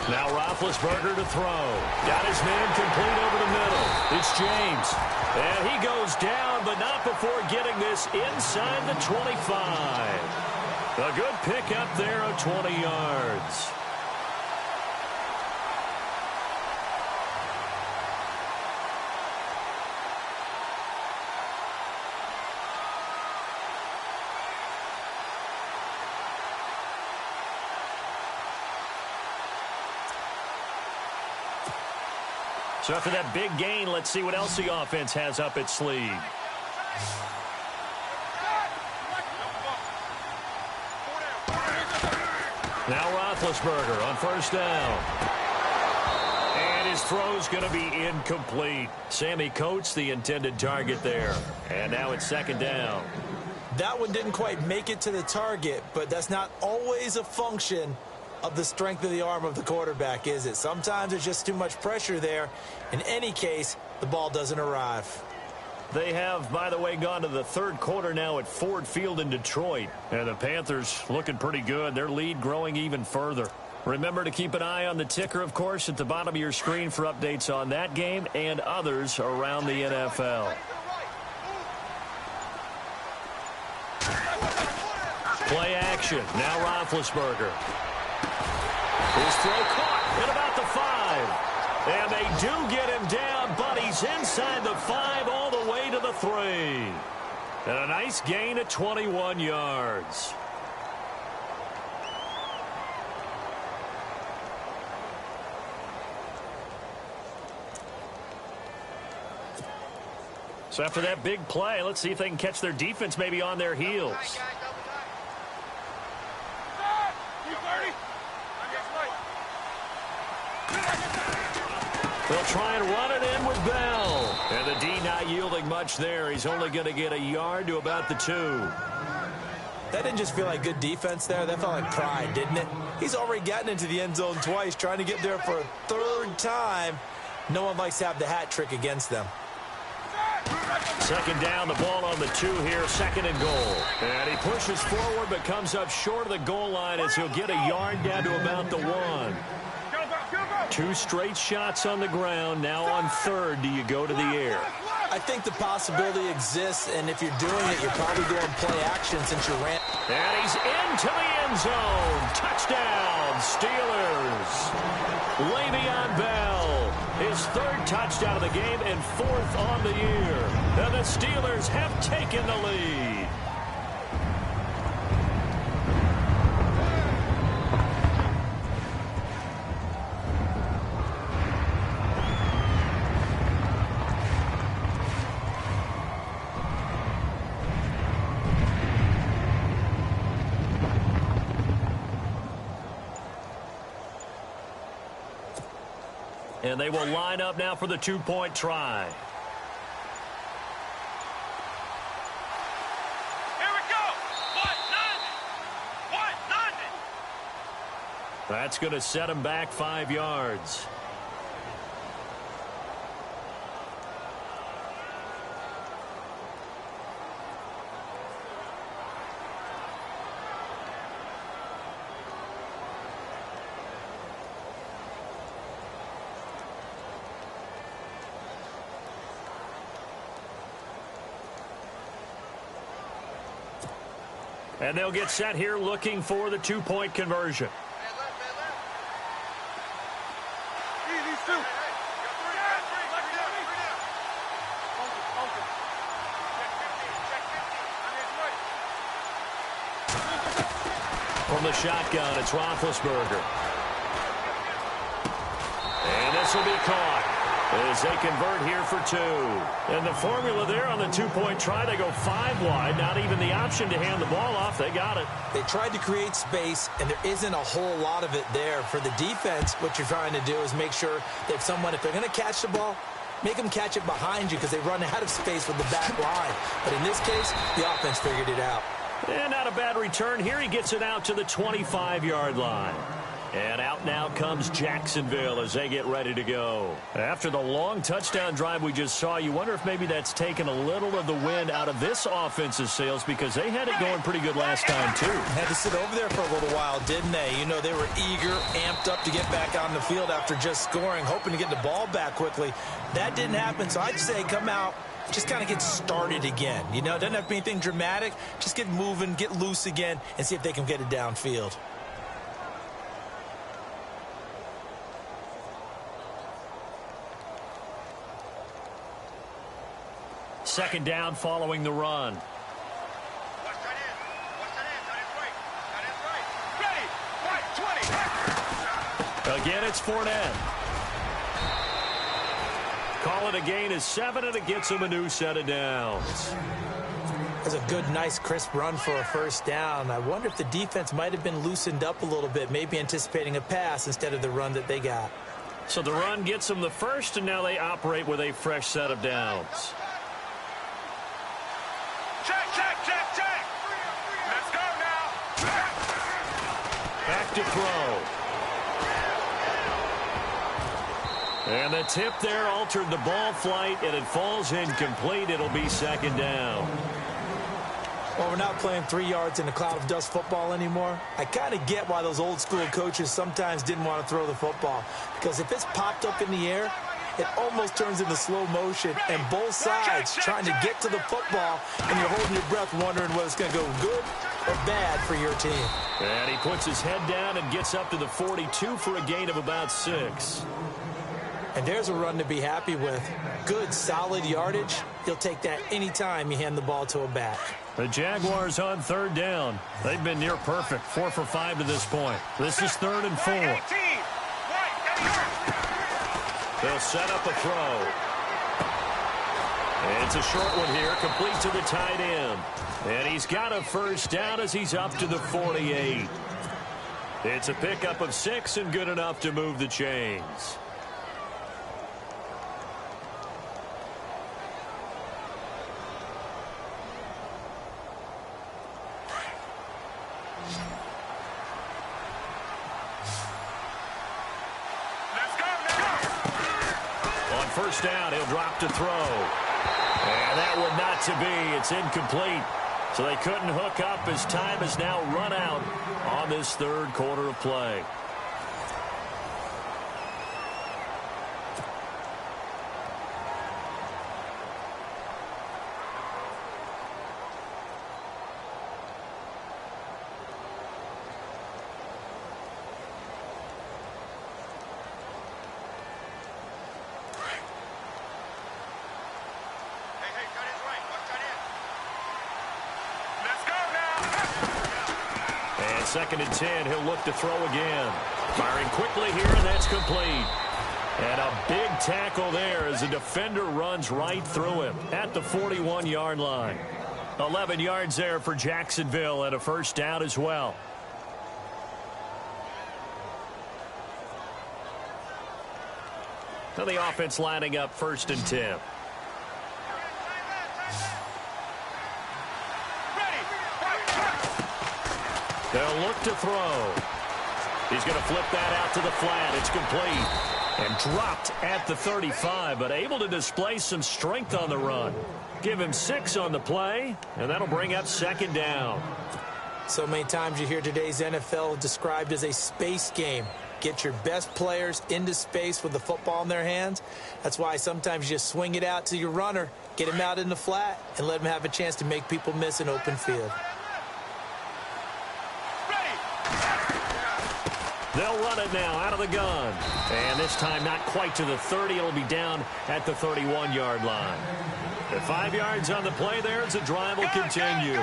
Now Roethlisberger to throw. Got his man complete over the middle. It's James. And he goes down, but not before getting this inside the 25. A good pickup there of 20 yards. So after that big gain, let's see what else the offense has up its sleeve. Now Roethlisberger on 1st down. And his throw's going to be incomplete. Sammy Coates, the intended target there. And now it's 2nd down. That one didn't quite make it to the target, but that's not always a function of the strength of the arm of the quarterback, is it? Sometimes there's just too much pressure there. In any case, the ball doesn't arrive. They have, by the way, gone to the 3rd quarter now at Ford Field in Detroit. And the Panthers looking pretty good. Their lead growing even further. Remember to keep an eye on the ticker, of course, at the bottom of your screen for updates on that game and others around the NFL. Play action. Now Roethlisberger. His throw caught at about the 5. And they do get him down, but he's inside the 5 all the way to the 3. And a nice gain of 21 yards. So after that big play, let's see if they can catch their defense maybe on their heels. They'll try and run it in with Bell. And the D not yielding much there. He's only going to get a yard to about the 2. That didn't just feel like good defense there. That felt like pride, didn't it? He's already gotten into the end zone twice, trying to get there for a 3rd time. No one likes to have the hat trick against them. 2nd down, the ball on the 2 here, 2nd and goal. And he pushes forward but comes up short of the goal line as he'll get a yard down to about the 1. 2 straight shots on the ground. Now on 3rd, do you go to the air? I think the possibility exists, and if you're doing it, you're probably doing play action since you ran. And he's into the end zone. Touchdown, Steelers. Le'Veon Bell, his 3rd touchdown of the game and 4th on the year. And the Steelers have taken the lead. And they will line up now for the 2-point try. Here we go. 190. That's going to set him back 5 yards. And they'll get set here looking for the 2-point conversion. From the shotgun, it's Roethlisberger. And this will be caught as they convert here for 2. And the formula there on the two-point try, they go 5 wide. Not even the option to hand the ball off. They got it. They tried to create space, and there isn't a whole lot of it there. For the defense, what you're trying to do is make sure that if they're going to catch the ball, make them catch it behind you because they run out of space with the back line. But in this case, the offense figured it out. And not a bad return here. He gets it out to the 25-yard line. And out now comes Jacksonville as they get ready to go. After the long touchdown drive we just saw, you wonder if maybe that's taken a little of the wind out of this offensive sails because they had it going pretty good last time, too. Had to sit over there for a little while, didn't they? You know, they were eager, amped up to get back on the field after just scoring, hoping to get the ball back quickly. That didn't happen, so I'd say come out, just kind of get started again. You know, it doesn't have to be anything dramatic. Just get moving, get loose again, and see if they can get it downfield. Second down following the run. Again, it's Fournette. Call it a gain of 7, and it gets him a new set of downs. That's a good, nice, crisp run for a first down. I wonder if the defense might have been loosened up a little bit, maybe anticipating a pass instead of the run that they got. So the run gets them the first, and now they operate with a fresh set of downs. Check. Let's go now. Back to throw. And the tip there altered the ball flight, and it falls incomplete. It'll be second down. Well, we're not playing 3 yards in a cloud of dust football anymore. I kind of get why those old school coaches sometimes didn't want to throw the football. Because if it's popped up in the air, it almost turns into slow motion, and both sides trying to get to the football, and you're holding your breath wondering whether it's going to go good or bad for your team. And he puts his head down and gets up to the 42 for a gain of about 6. And there's a run to be happy with. Good, solid yardage. You'll take that anytime you hand the ball to a back. The Jaguars on third down. They've been near perfect, 4 for 5 to this point. This is 3rd and 4. They'll set up a throw. And it's a short one here, complete to the tight end. And he's got a first down as he's up to the 48. It's a pickup of 6 and good enough to move the chains. First down, he'll drop to throw. And that one not to be. It's incomplete. So they couldn't hook up as time has now run out on this third quarter of play. Second and 10, he'll look to throw again. Firing quickly here, and that's complete. And a big tackle there as the defender runs right through him at the 41-yard line. 11 yards there for Jacksonville and a first down as well. So the offense lining up 1st and 10. They'll look to throw. He's going to flip that out to the flat. It's complete. And dropped at the 35, but able to display some strength on the run. Give him 6 on the play, and that'll bring up second down. So many times you hear today's NFL described as a space game. Get your best players into space with the football in their hands. That's why sometimes you just swing it out to your runner, get him out in the flat, and let him have a chance to make people miss an open field. They'll run it now out of the gun. And this time not quite to the 30. It'll be down at the 31-yard line. The 5 yards on the play there as the drive will continue.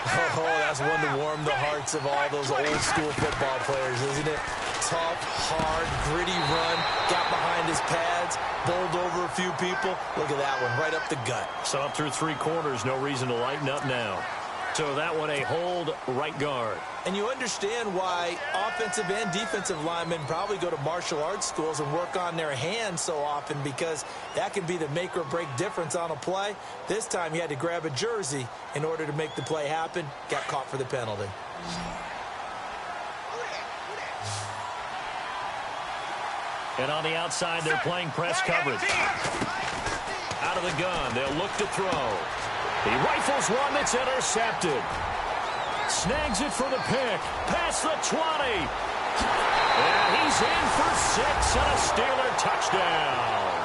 Oh, that's one to warm the hearts of all those old school football players, isn't it? Tough, hard, gritty run, got behind his pads, bowled over a few people. Look at that one, right up the gut. So up through 3 quarters, no reason to lighten up now. So that one a hold right guard. And you understand why offensive and defensive linemen probably go to martial arts schools and work on their hands so often, because that can be the make or break difference on a play. This time he had to grab a jersey in order to make the play happen. Got caught for the penalty. And on the outside, they're playing press coverage. Out of the gun, they'll look to throw. He rifles one that's intercepted. Snags it for the pick. Past the 20. And he's in for 6 and a Steeler touchdown.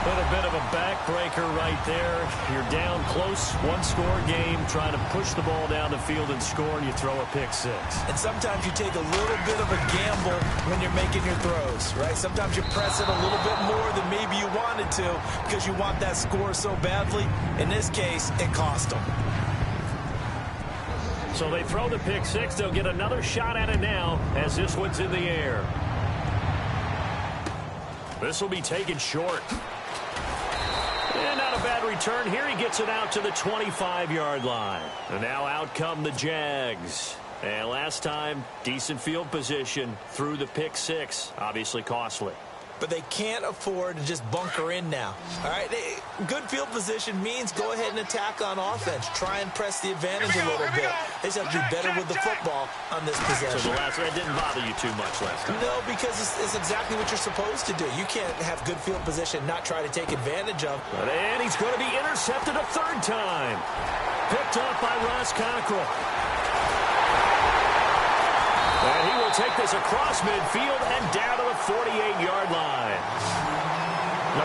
And a bit of a backbreaker right there. You're down close, 1-score game, trying to push the ball down the field and score, and you throw a pick 6. And sometimes you take a little bit of a gamble when you're making your throws, right? Sometimes you press it a little bit more than maybe you wanted to because you want that score so badly. In this case, it cost them. So they throw the pick 6. They'll get another shot at it now as this one's in the air. This will be taken short. And not a bad return here. He gets it out to the 25-yard line. And now out come the Jags. And last time, decent field position through the pick 6. Obviously costly. But they can't afford to just bunker in now. All right, good field position means go ahead and attack on offense. Try and press the advantage a little bit. They just have to be better with the football on this possession. So the last one didn't bother you too much last time? No, because it's exactly what you're supposed to do. You can't have good field position, not try to take advantage of. And he's going to be intercepted a 3rd time. Picked up by Ross Cockrell. And he will take this across midfield and down to the 48-yard line.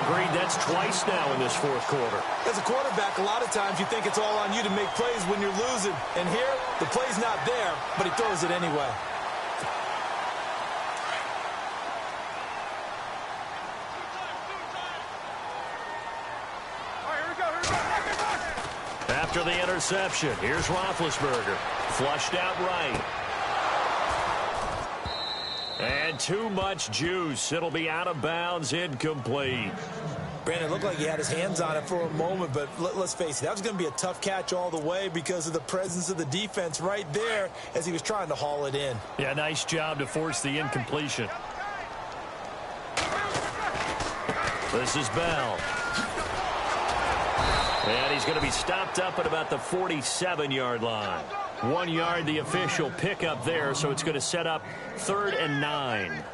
Agreed, that's twice now in this 4th quarter. As a quarterback, a lot of times you think it's all on you to make plays when you're losing. And here, the play's not there, but he throws it anyway. After the interception, here's Roethlisberger. Flushed out right. And too much juice. It'll be out of bounds, incomplete. Brandon, looked like he had his hands on it for a moment, but let's face it, that was going to be a tough catch all the way because of the presence of the defense right there as he was trying to haul it in. Yeah, nice job to force the incompletion. This is Bell. And he's going to be stopped up at about the 47-yard line. 1 yard, the official pickup there, so it's going to set up 3rd and 9.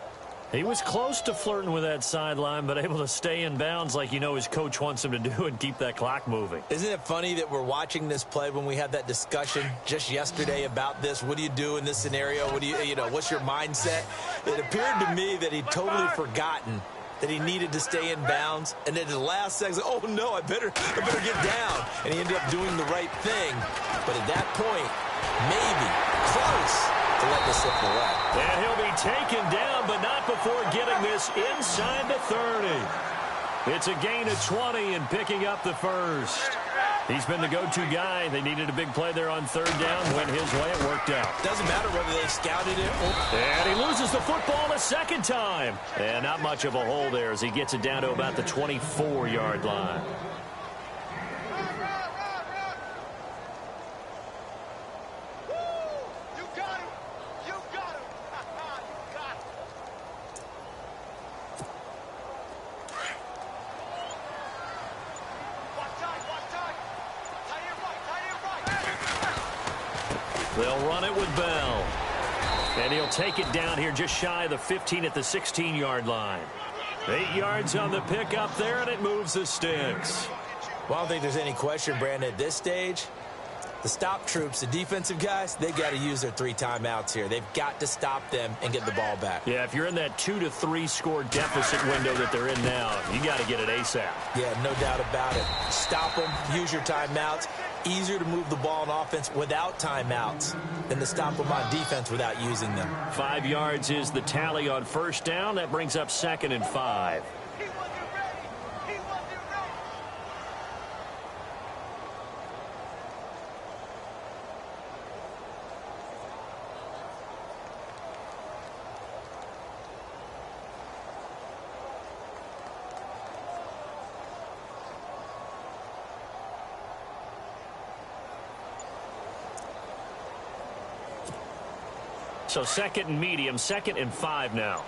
He was close to flirting with that sideline, but able to stay in bounds like you know his coach wants him to do and keep that clock moving. Isn't it funny that we're watching this play when we had that discussion just yesterday about this? What do you do in this scenario? What do you know, what's your mindset? It appeared to me that he'd totally forgotten that he needed to stay in bounds, and then the last second, oh no, I better get down. And he ended up doing the right thing. But at that point, maybe close to let this slip away. And he'll be taken down, but not before getting this inside the 30. It's a gain of 20 and picking up the 1st. He's been the go-to guy. They needed a big play there on 3rd down. Went his way. It worked out. Doesn't matter whether they scouted it or... And he loses the football a 2nd time. And not much of a hole there as he gets it down to about the 24-yard line. They'll run it with Bell. And he'll take it down here just shy of the 15 at the 16-yard line. 8 yards on the pickup there, and it moves the sticks. Well, I don't think there's any question, Brandon, at this stage. The stop troops, the defensive guys, they've got to use their 3 timeouts here. They've got to stop them and get the ball back. Yeah, if you're in that 2 to 3 score deficit window that they're in now, you got to get it ASAP. Yeah, no doubt about it. Stop them, use your timeouts. Easier to move the ball on offense without timeouts than to stop them on defense without using them. 5 yards is the tally on 1st down. That brings up 2nd and 5. So 2nd and medium, 2nd and 5 now.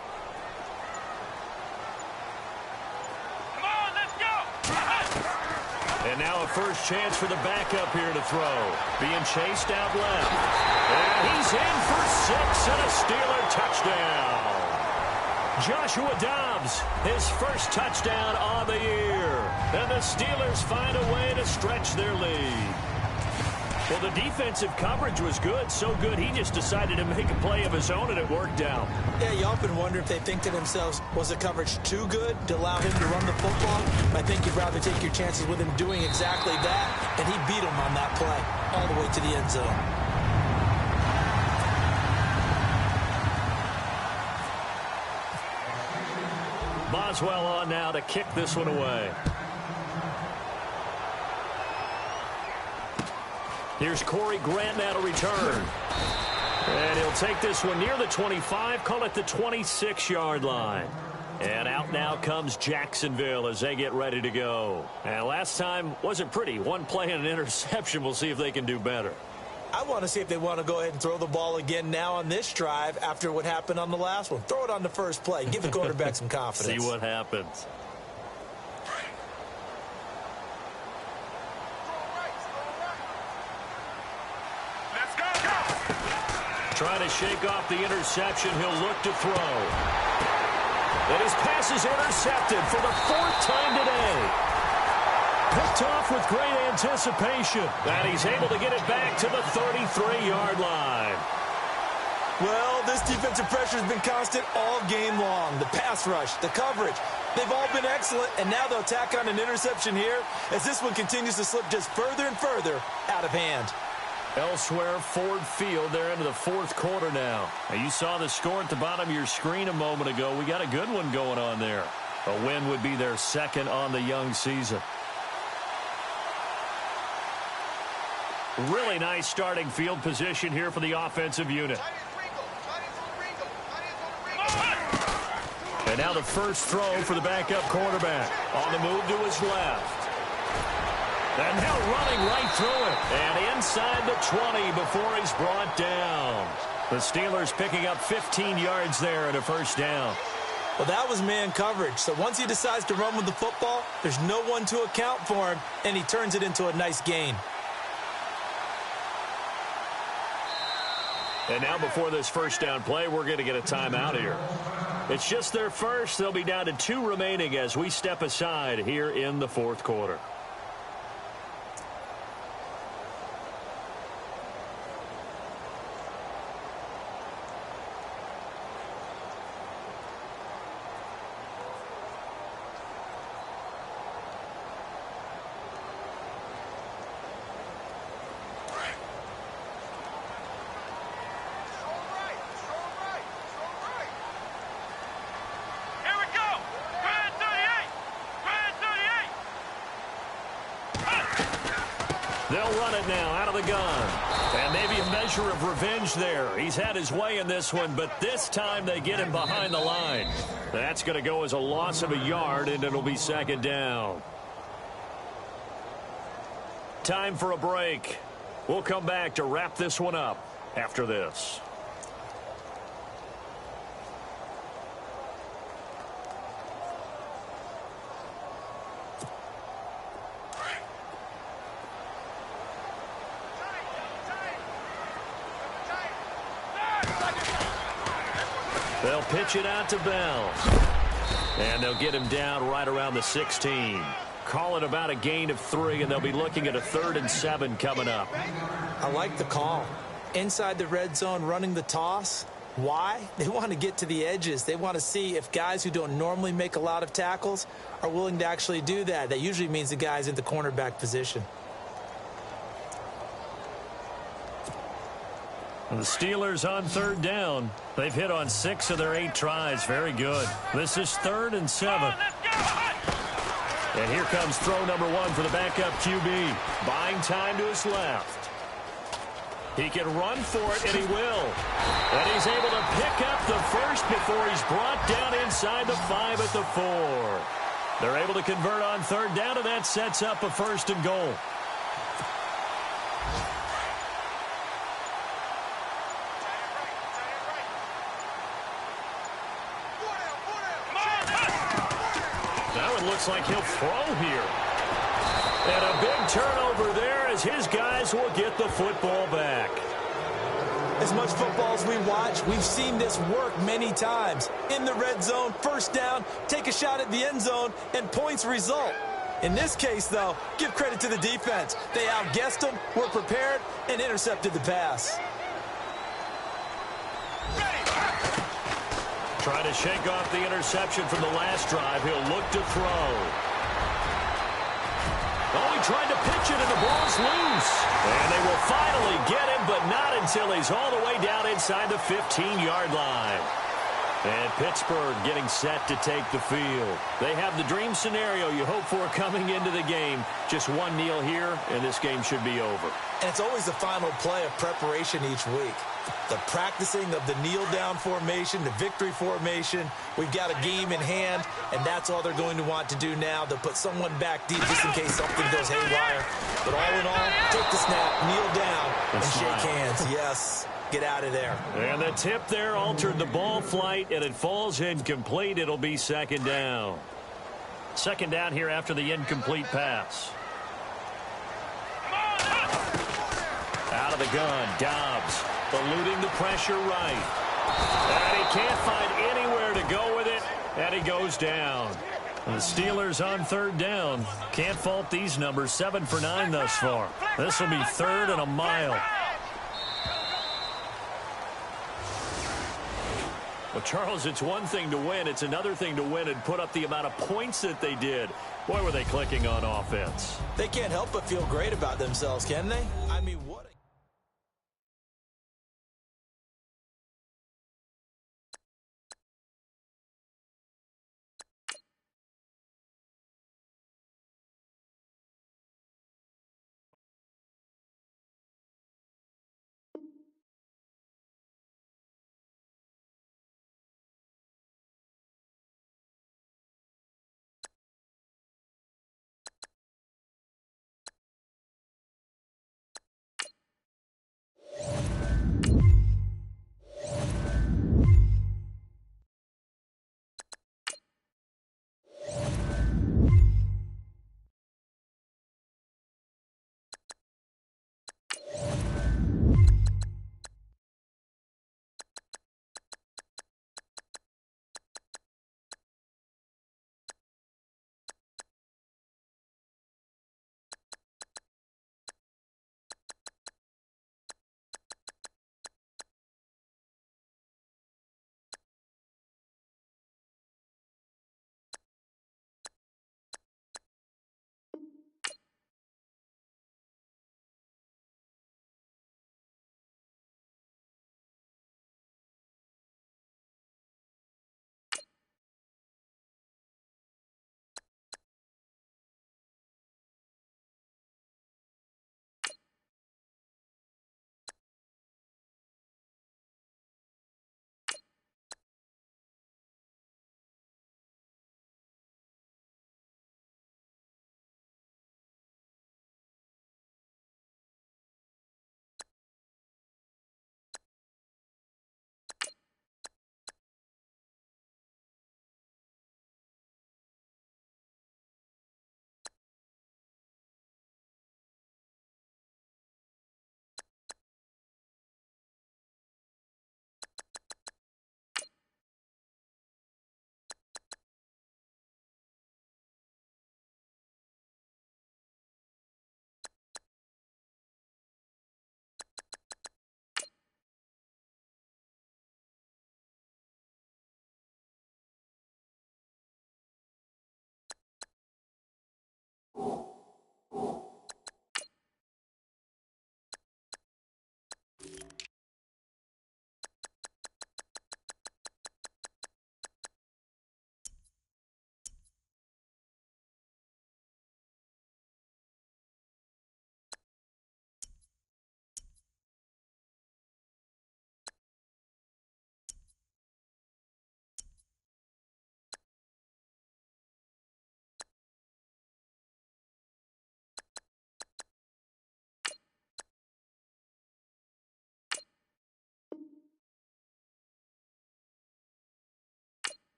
Come on, let's go! And now a first chance for the backup here to throw. Being chased out left. And he's in for 6 and a Steeler touchdown. Joshua Dobbs, his first touchdown on the year. And the Steelers find a way to stretch their lead. Well, the defensive coverage was good, so good he just decided to make a play of his own, and it worked out. Yeah, you often wonder if they think to themselves, was the coverage too good to allow him to run the football? I think you'd rather take your chances with him doing exactly that, and he beat him on that play all the way to the end zone. Boswell on now to kick this one away. Here's Corey Grant now to return. And he'll take this one near the 25, call it the 26-yard line. And out now comes Jacksonville as they get ready to go. And last time wasn't pretty. One play and an interception. We'll see if they can do better. I want to see if they want to go ahead and throw the ball again now on this drive after what happened on the last one. Throw it on the first play. Give the quarterback some confidence. See what happens. Let's go! Trying to shake off the interception. He'll look to throw. And his pass is intercepted for the 4th time today. Picked off with great anticipation. And he's able to get it back to the 33-yard line. Well, this defensive pressure has been constant all game long. The pass rush, the coverage, they've all been excellent, and now they'll tack on an interception here as this one continues to slip just further and further out of hand. Elsewhere, Ford Field, they're into the 4th quarter now. Now. You saw the score at the bottom of your screen a moment ago. We got a good one going on there. A win would be their 2nd on the young season. Really nice starting field position here for the offensive unit. And now the first throw for the backup quarterback. On the move to his left. And now running right through it. And inside the 20 before he's brought down. The Steelers picking up 15 yards there and a first down. Well, that was man coverage. So once he decides to run with the football, there's no one to account for him, and he turns it into a nice gain. And now before this first down play, we're going to get a timeout here. It's just their first. They'll be down to 2 remaining as we step aside here in the 4th quarter. They'll run it now out of the gun. And maybe a measure of revenge there. He's had his way in this one, but this time they get him behind the line. That's going to go as a loss of a yard, and it'll be 2nd down. Time for a break. We'll come back to wrap this one up after this. They'll pitch it out to Bell. And they'll get him down right around the 16. Call it about a gain of 3, and they'll be looking at a 3rd and 7 coming up. I like the call. Inside the red zone running the toss. Why? They want to get to the edges. They want to see if guys who don't normally make a lot of tackles are willing to actually do that. That usually means the guy's in the cornerback position. The Steelers on 3rd down. They've hit on 6 of their 8 tries. Very good. This is 3rd and 7. And here comes throw number 1 for the backup QB. Buying time to his left. He can run for it, and he will. And he's able to pick up the first before he's brought down inside the 5 at the 4. They're able to convert on 3rd down, and that sets up a 1st and goal. it looks like he'll throw here. And a big turnover there as his guys will get the football back. As much football as we watch, we've seen this work many times. In the red zone, first down, take a shot at the end zone, and points result. In this case, though, give credit to the defense. They outguessed them, were prepared, and intercepted the pass. Trying to shake off the interception from the last drive. He'll look to throw. Oh, he tried to pitch it, and the ball's loose. And they will finally get him, but not until he's all the way down inside the 15-yard line. And Pittsburgh getting set to take the field. They have the dream scenario you hope for coming into the game. Just one kneel here, and this game should be over. And it's always the final play of preparation each week. The practicing of the kneel-down formation, the victory formation. We've got a game in hand, and that's all they're going to want to do now. They'll put someone back deep just in case something goes haywire. But all in all, take the snap, kneel down, and shake hands. Yes. Get out of there. And the tip there altered the ball flight, and it falls incomplete. It'll be second down. Second down here after the incomplete pass. Out of the gun, Dobbs eluding the pressure right. And he can't find anywhere to go with it, and he goes down. The Steelers on third down. Can't fault these numbers, 7 for 9 thus far. This will be third and a mile. Well, Charles, it's one thing to win. It's another thing to win and put up the amount of points that they did. Boy, were they clicking on offense. They can't help but feel great about themselves, can they? I mean, what a...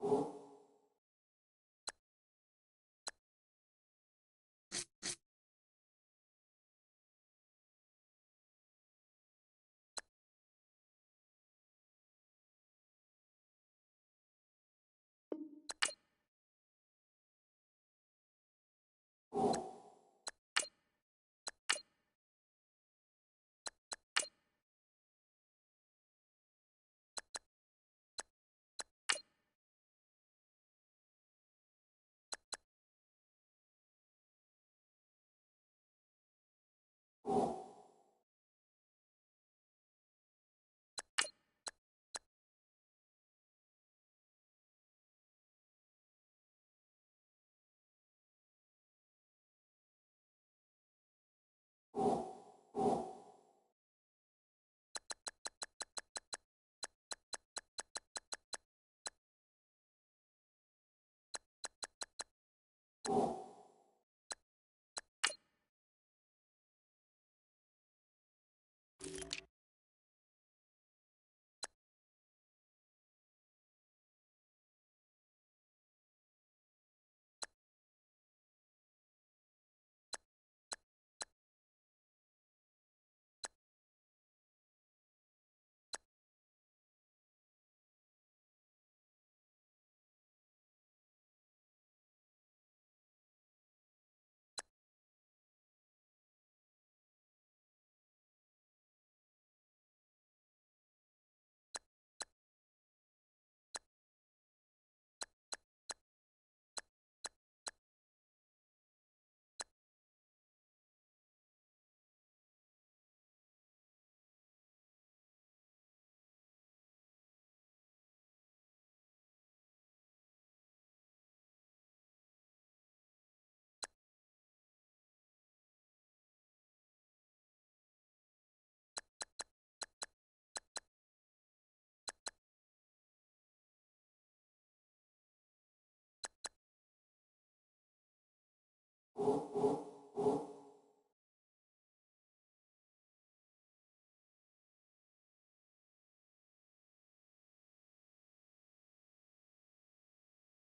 you